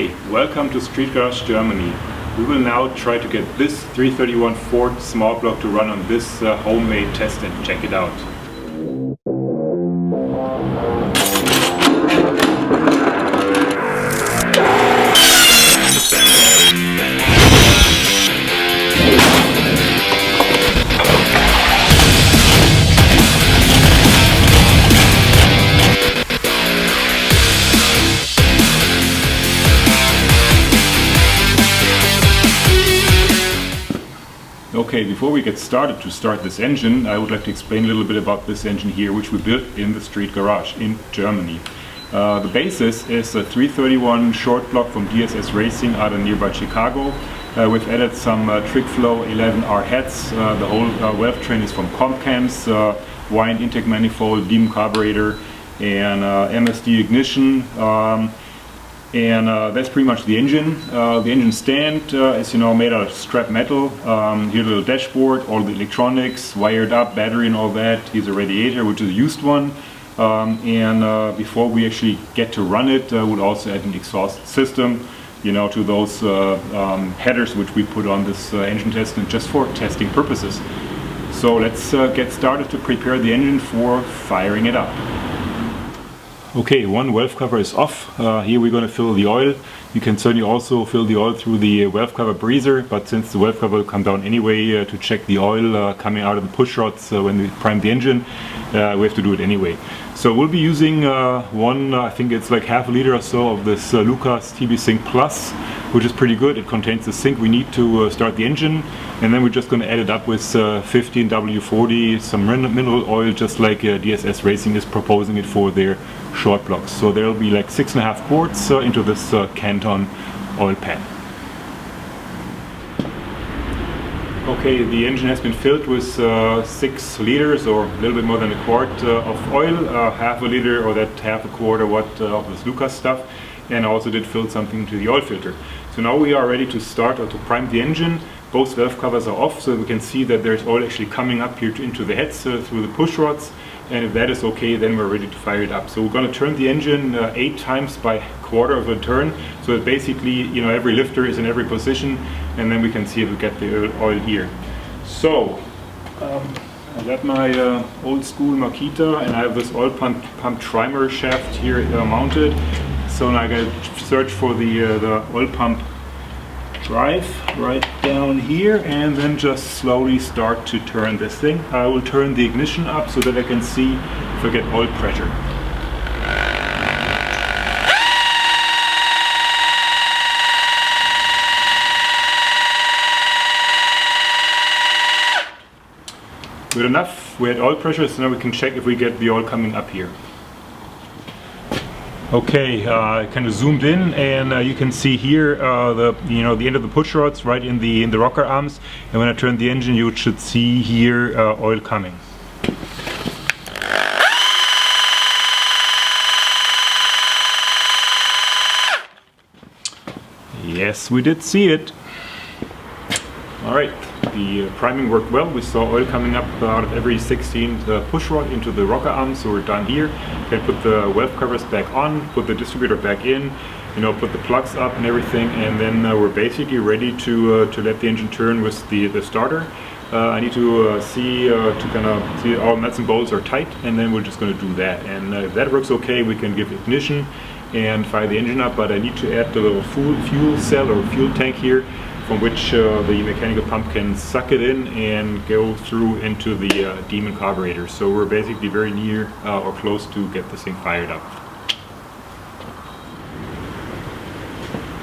Okay, welcome to Street Garage Germany. We will now try to get this 331 Ford small block to run on this homemade test and check it out. Okay, before we get started to start this engine, I would like to explain a little bit about this engine here, which we built in the Street Garage in Germany. The basis is a 331 short block from DSS Racing out of nearby Chicago. We've added some Trickflow 11R heads. The whole valve train is from Comcams, wind intake manifold, diesem carburetor, and MSD ignition. That's pretty much the engine. The engine stand is made out of scrap metal. Here's a little dashboard, all the electronics, wired up, battery and all that. Here's a radiator, which is a used one. Before we actually get to run it, we'll also add an exhaust system, to those headers which we put on this engine test and just for testing purposes. So let's get started to prepare the engine for firing it up. Okay, one valve cover is off. Here we're going to fill the oil. You can certainly also fill the oil through the valve cover breather, but since the valve cover will come down anyway to check the oil coming out of the push rods when we prime the engine, we have to do it anyway. So we'll be using I think it's like half a liter or so of this Lucas TB Sync Plus, which is pretty good. It contains the sync we need to start the engine, and then we're just going to add it up with 15 W40, some mineral oil, just like DSS Racing is proposing it for their short blocks. So there will be like 6.5 quarts into this Canton oil pan. Okay, the engine has been filled with 6 liters or a little bit more than a quart of oil, half a liter or that half a quarter of this Lucas stuff, and I also did fill something to the oil filter. So now we are ready to start or to prime the engine. Both valve covers are off, so we can see that there's oil actually coming up here into the heads through the push rods. And if that is okay, then we're ready to fire it up. So we're going to turn the engine 8 times by quarter of a turn, so that basically every lifter is in every position, and then we can see if we get the oil here. So I got my old school Makita, and I have this oil pump trimer shaft here mounted. So now I got to search for the oil pump drive right down here, and then just slowly start to turn this thing. I will turn the ignition up so that I can see if I get oil pressure. Good enough. We had oil pressure, so now we can check if we get the oil coming up here. Okay, kind of zoomed in, and you can see here the end of the push rods right in the rocker arms. And when I turn the engine, you should see here oil coming. Yes, we did see it. All right. The priming worked well. We saw oil coming up out of every 16th push rod into the rocker arm, so we're done here. Can put the valve covers back on, put the distributor back in, put the plugs up and everything, and then we're basically ready to let the engine turn with the starter. I need to see all nuts and bolts are tight, and then we're just going to do that. And if that works okay, we can give ignition and fire the engine up. But I need to add the little fuel cell or fuel tank here, from which the mechanical pump can suck it in and go through into the diesem carburetor. So we're basically very near or close to get this thing fired up.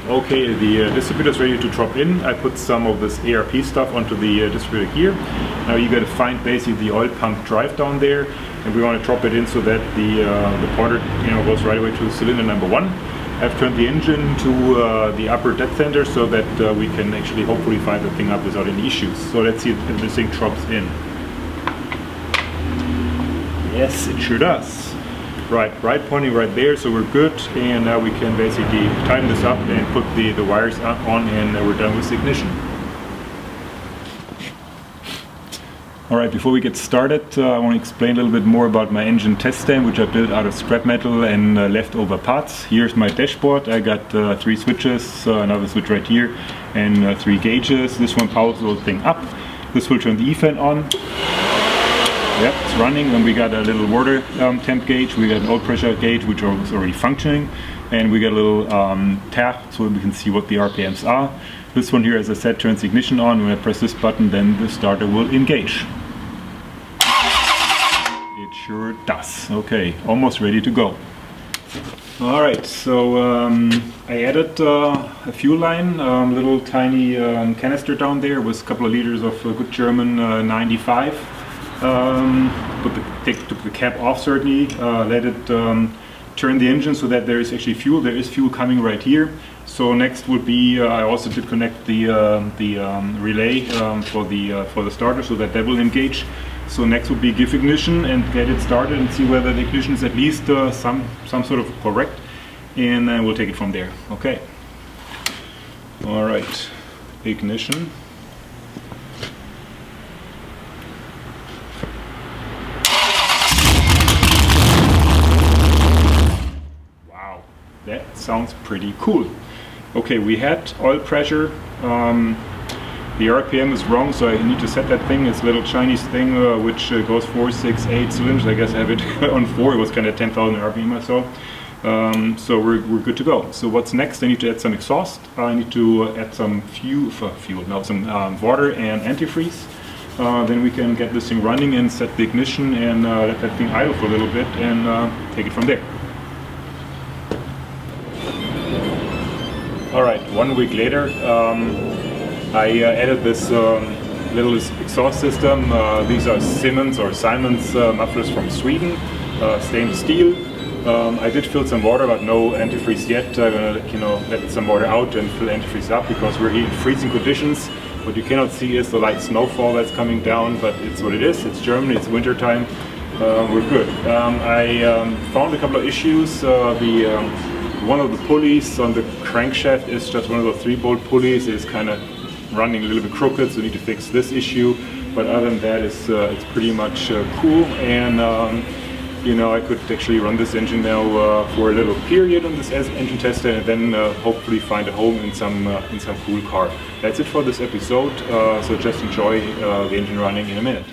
Okay, the distributor is ready to drop in. I put some of this ARP stuff onto the distributor here. Now you got to find basically the oil pump drive down there, and we want to drop it in so that the pointer goes right away to cylinder number 1. I've turned the engine to the upper dead center so that we can actually hopefully fire the thing up without any issues. So let's see if this thing drops in. Yes, it sure does. Right pointing right there, so we're good. And now we can basically tighten this up and put the wires on, and we're done with the ignition. Alright, before we get started, I want to explain a little bit more about my engine test stand, which I built out of scrap metal and leftover parts. Here's my dashboard. I got 3 switches, another switch right here, and 3 gauges. This one powers the whole thing up. This will turn the E fan on. Yep, it's running. And we got a little water temp gauge. We got an oil pressure gauge, which is already functioning. And we got a little tab so we can see what the RPMs are. This one here, as I said, turns the ignition on. When I press this button, then the starter will engage. It sure does. Okay, almost ready to go. Alright, so I added a fuel line, little tiny canister down there with a couple of liters of good German 95. Took the cap off certainly, let it turn the engine so that there is actually fuel. There is fuel coming right here. So next would be I also did connect the relay for the starter so that will engage. So next would be give ignition and get it started and see whether the ignition is at least some sort of correct, and then we'll take it from there. Okay. All right. Ignition. Wow, that sounds pretty cool. Okay, we had oil pressure. The RPM is wrong, so I need to set that thing. It's a little Chinese thing which goes 4, 6, 8 cylinders. I guess I have it on 4. It was kind of 10,000 RPM or so. So we're good to go. So what's next? I need to add some exhaust. I need to add some some water and antifreeze. Then we can get this thing running and set the ignition and let that thing idle for a little bit and take it from there. Alright, 1 week later, I added this little exhaust system. These are Siemens mufflers from Sweden, stainless steel. I did fill some water, but no antifreeze yet. I'm gonna let some water out and fill antifreeze up because we're here in freezing conditions. What you cannot see is the light snowfall that's coming down, but it's what it is. It's Germany, it's winter time. We're good. I found a couple of issues. One of the pulleys on the crankshaft is just one of the 3-bolt pulleys. It's kind of running a little bit crooked, so we need to fix this issue. But other than that, it's pretty much cool. And I could actually run this engine now for a little period on this engine tester, and then hopefully find a home in some cool car. That's it for this episode. So just enjoy the engine running in a minute.